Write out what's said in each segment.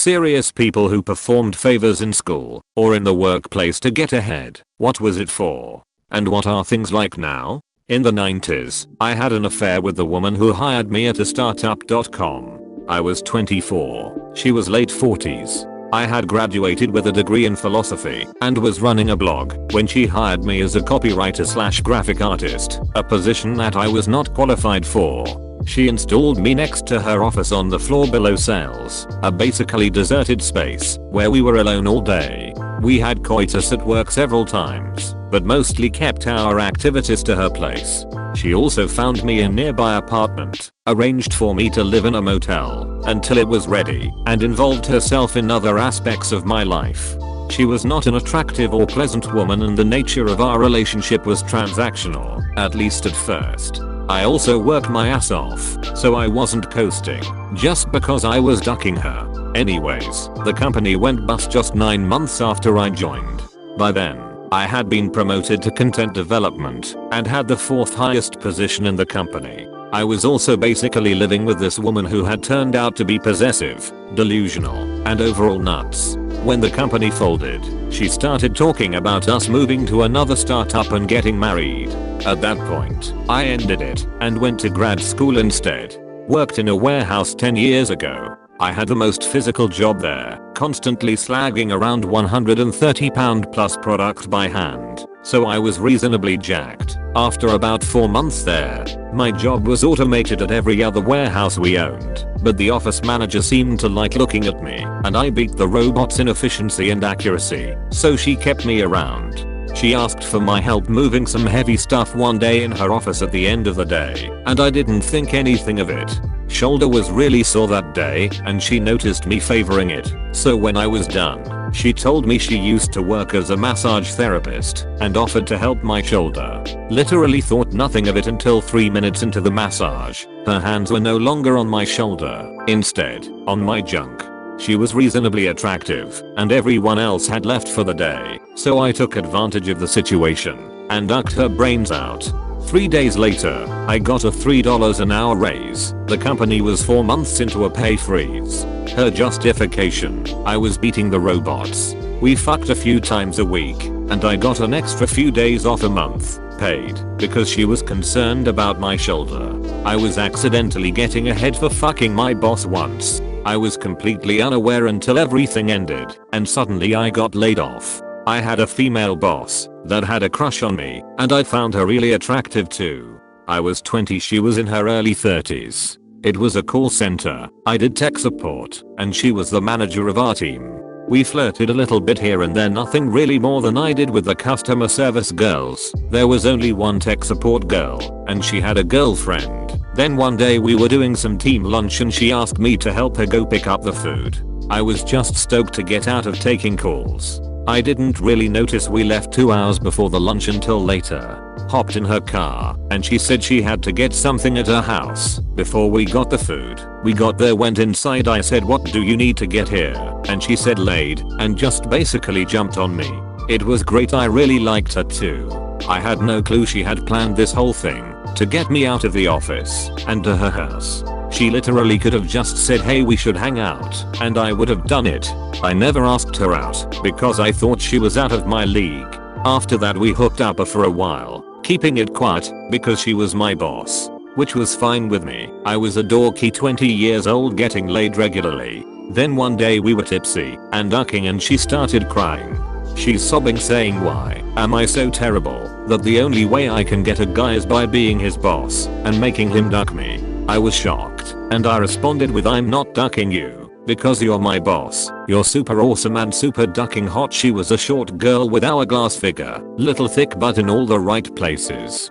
Serious people who performed favors in school or in the workplace to get ahead. What was it for? And what are things like now? In the 90s, I had an affair with the woman who hired me at a startup.com. I was 24. She was late 40s. I had graduated with a degree in philosophy and was running a blog when she hired me as a copywriter/graphic artist, a position that I was not qualified for. She installed me next to her office on the floor below sales, a basically deserted space where we were alone all day. We had coitus at work several times, but mostly kept our activities to her place. She also found me a nearby apartment, arranged for me to live in a motel until it was ready, and involved herself in other aspects of my life. She was not an attractive or pleasant woman, and the nature of our relationship was transactional, at least at first. I also worked my ass off, so I wasn't coasting just because I was ducking her. Anyways, the company went bust just 9 months after I joined. By then, I had been promoted to content development and had the 4th highest position in the company. I was also basically living with this woman who had turned out to be possessive, delusional, and overall nuts. When the company folded, she started talking about us moving to another startup and getting married. At that point, I ended it and went to grad school instead. Worked in a warehouse 10 years ago. I had the most physical job there, constantly slagging around 130 pound plus product by hand, so I was reasonably jacked. After about 4 months there, my job was automated at every other warehouse we owned, but the office manager seemed to like looking at me, and I beat the robots in efficiency and accuracy, so she kept me around. She asked for my help moving some heavy stuff one day in her office at the end of the day, and I didn't think anything of it. Shoulder was really sore that day, and she noticed me favoring it, so when I was done, she told me she used to work as a massage therapist and offered to help my shoulder. Literally thought nothing of it until 3 minutes into the massage. Her hands were no longer on my shoulder, instead, on my junk. She was reasonably attractive, and everyone else had left for the day, so I took advantage of the situation and ducked her brains out. 3 days later, I got a $3 an hour raise. The company was 4 months into a pay freeze. Her justification: I was beating the robots. We fucked a few times a week, and I got an extra few days off a month, paid, because she was concerned about my shoulder. I was accidentally getting ahead for fucking my boss once. I was completely unaware until everything ended, and suddenly I got laid off. I had a female boss that had a crush on me, and I found her really attractive too. I was 20, she was in her early 30s. It was a call center. I did tech support, and she was the manager of our team. We flirted a little bit here and there, nothing really more than I did with the customer service girls. There was only one tech support girl, and she had a girlfriend. Then one day we were doing some team lunch and she asked me to help her go pick up the food. I was just stoked to get out of taking calls. I didn't really notice we left 2 hours before the lunch until later. Hopped in her car, and she said she had to get something at her house before we got the food. We got there, went inside, I said, "What do you need to get here?" And she said laid, and just basically jumped on me. It was great, I really liked her too. I had no clue she had planned this whole thing to get me out of the office and to her house. She literally could have just said, "Hey, we should hang out," and I would have done it. I never asked her out because I thought she was out of my league. After that we hooked up for a while, keeping it quiet because she was my boss, which was fine with me. I was a dorky 20 years old getting laid regularly. Then one day we were tipsy and ducking and she started crying. She's sobbing saying, "Why am I so terrible that the only way I can get a guy is by being his boss and making him duck me?" I was shocked, and I responded with, "I'm not ducking you because you're my boss. You're super awesome and super ducking hot." She was a short girl with hourglass figure, little thick butt in all the right places.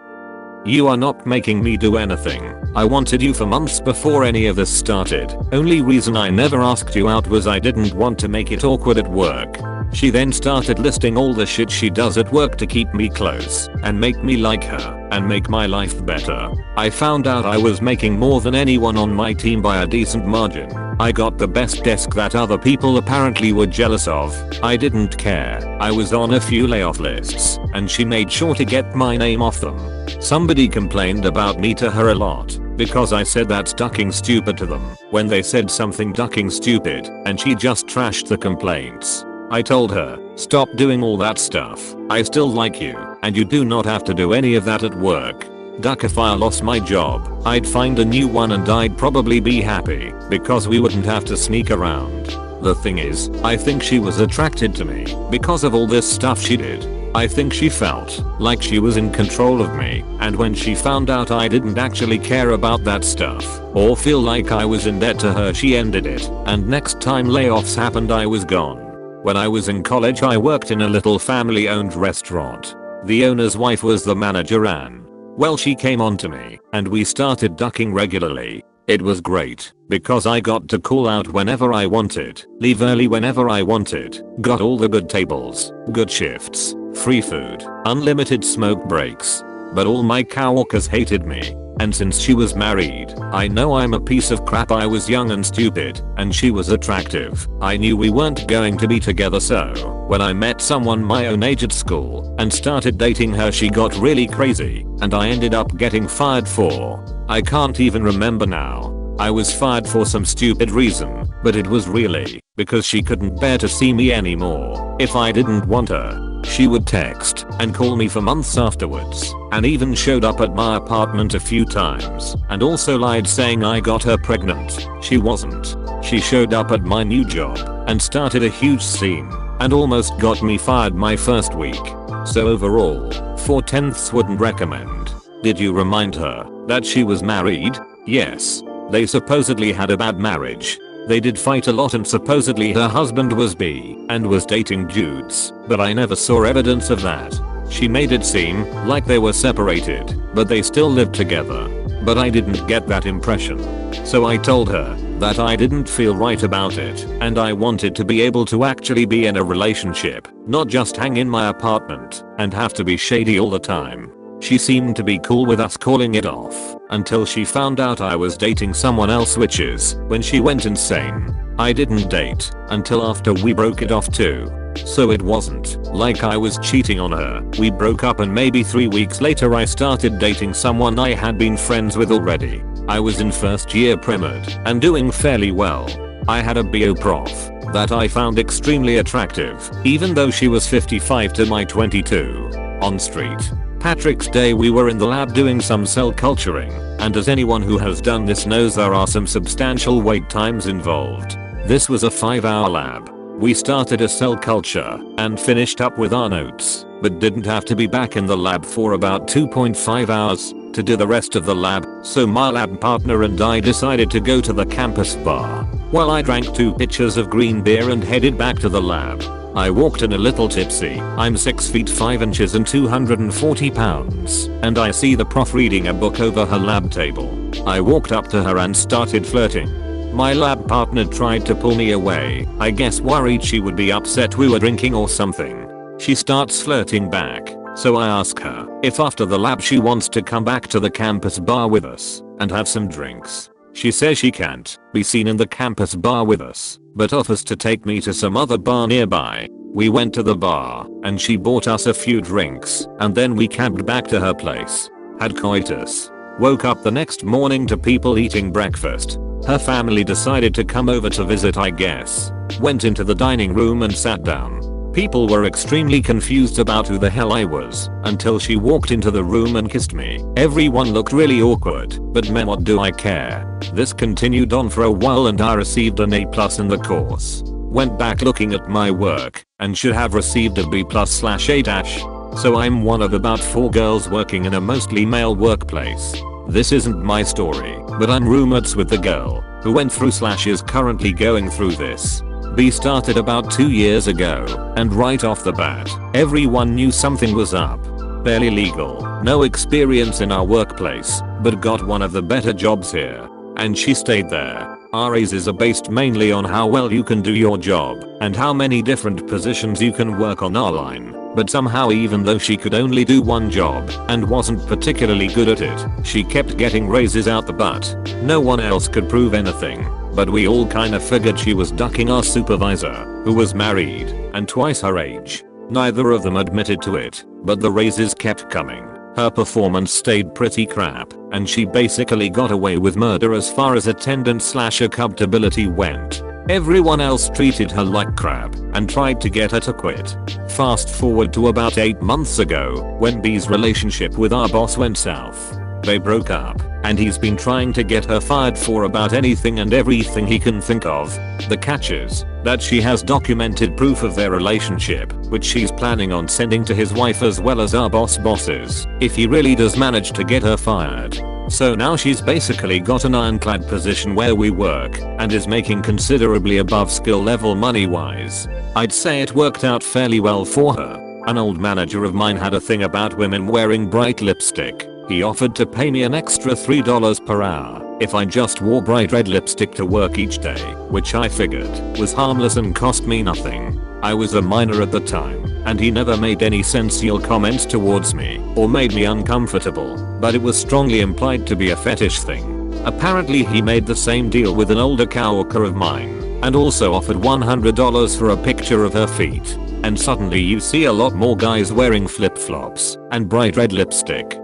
"You are not making me do anything. I wanted you for months before any of this started. Only reason I never asked you out was I didn't want to make it awkward at work." She then started listing all the shit she does at work to keep me close and make me like her and make my life better. I found out I was making more than anyone on my team by a decent margin. I got the best desk that other people apparently were jealous of. I didn't care. I was on a few layoff lists, and she made sure to get my name off them. Somebody complained about me to her a lot. because I said that's ducking stupid to them when they said something ducking stupid, and she just trashed the complaints. I told her, stop doing all that stuff. I still like you, and you do not have to do any of that at work. Duck, if I lost my job, I'd find a new one and I'd probably be happy because we wouldn't have to sneak around. The thing is, I think she was attracted to me because of all this stuff she did. I think she felt like she was in control of me, and when she found out I didn't actually care about that stuff or feel like I was in debt to her, she ended it, and next time layoffs happened I was gone. When I was in college I worked in a little family-owned restaurant. The owner's wife was the manager and, well, she came on to me and we started ducking regularly. It was great because I got to call out whenever I wanted, leave early whenever I wanted, got all the good tables, good shifts, free food, unlimited smoke breaks. But all my coworkers hated me. And since she was married, I know I'm a piece of crap. I was young and stupid, and she was attractive. I knew we weren't going to be together, so when I met someone my own age at school and started dating her, she got really crazy, and I ended up getting fired for, I can't even remember now. I was fired for some stupid reason, but it was really because she couldn't bear to see me anymore. If I didn't want her, she would text and call me for months afterwards, and even showed up at my apartment a few times, and also lied saying I got her pregnant. She wasn't. She showed up at my new job and started a huge scene and almost got me fired my first week. So overall, 4/10 wouldn't recommend. Did you remind her that she was married? Yes. They supposedly had a bad marriage. They did fight a lot, and supposedly her husband was bi and was dating dudes, but I never saw evidence of that. She made it seem like they were separated, but they still lived together. But I didn't get that impression. So I told her that I didn't feel right about it, and I wanted to be able to actually be in a relationship, not just hang in my apartment and have to be shady all the time. She seemed to be cool with us calling it off until she found out I was dating someone else, which is when she went insane. I didn't date until after we broke it off too. So it wasn't like I was cheating on her. We broke up and maybe 3 weeks later I started dating someone I had been friends with already. I was in first year pre-med and doing fairly well. I had a bio prof that I found extremely attractive, even though she was 55 to my 22. On St. Patrick's Day we were in the lab doing some cell culturing, and as anyone who has done this knows, there are some substantial wait times involved. This was a 5-hour lab. We started a cell culture and finished up with our notes, but didn't have to be back in the lab for about 2.5 hours to do the rest of the lab, so my lab partner and I decided to go to the campus bar. While I drank 2 pitchers of green beer and headed back to the lab, I walked in a little tipsy. I'm 6 feet 5 inches and 240 pounds, and I see the prof reading a book over her lab table. I walked up to her and started flirting. My lab partner tried to pull me away, I guess worried she would be upset we were drinking or something. She starts flirting back, so I ask her if after the lab she wants to come back to the campus bar with us and have some drinks. She says she can't be seen in the campus bar with us, but offers to take me to some other bar nearby. We went to the bar, and she bought us a few drinks, and then we cabbed back to her place. Had coitus. Woke up the next morning to people eating breakfast. Her family decided to come over to visit, I guess. Went into the dining room and sat down. People were extremely confused about who the hell I was until she walked into the room and kissed me. Everyone looked really awkward, but man, what do I care? This continued on for a while and I received an A+ in the course. Went back looking at my work and should have received a B+/A-. So I'm one of about 4 girls working in a mostly male workplace. This isn't my story, but I'm roommates with the girl who went through / is currently going through this. B started about 2 years ago, and right off the bat, everyone knew something was up. Barely legal, no experience in our workplace, but got one of the better jobs here. And she stayed there. Our raises are based mainly on how well you can do your job and how many different positions you can work on our line. But somehow, even though she could only do one job and wasn't particularly good at it, she kept getting raises out the butt. No one else could prove anything, but we all kinda figured she was ducking our supervisor, who was married and twice her age. Neither of them admitted to it, but the raises kept coming. Her performance stayed pretty crap. and she basically got away with murder as far as attendance/accountability went. Everyone else treated her like crap and tried to get her to quit. Fast forward to about 8 months ago when B's relationship with our boss went south. They broke up, and he's been trying to get her fired for about anything and everything he can think of. The catch is that she has documented proof of their relationship, which she's planning on sending to his wife as well as our bosses if he really does manage to get her fired. So now she's basically got an ironclad position where we work and is making considerably above skill level money wise. I'd say it worked out fairly well for her. An old manager of mine had a thing about women wearing bright lipstick. He offered to pay me an extra $3 per hour if I just wore bright red lipstick to work each day, which I figured was harmless and cost me nothing. I was a minor at the time, and he never made any sensual comments towards me or made me uncomfortable, but it was strongly implied to be a fetish thing. Apparently he made the same deal with an older coworker of mine and also offered $100 for a picture of her feet. And suddenly you see a lot more guys wearing flip-flops and bright red lipstick.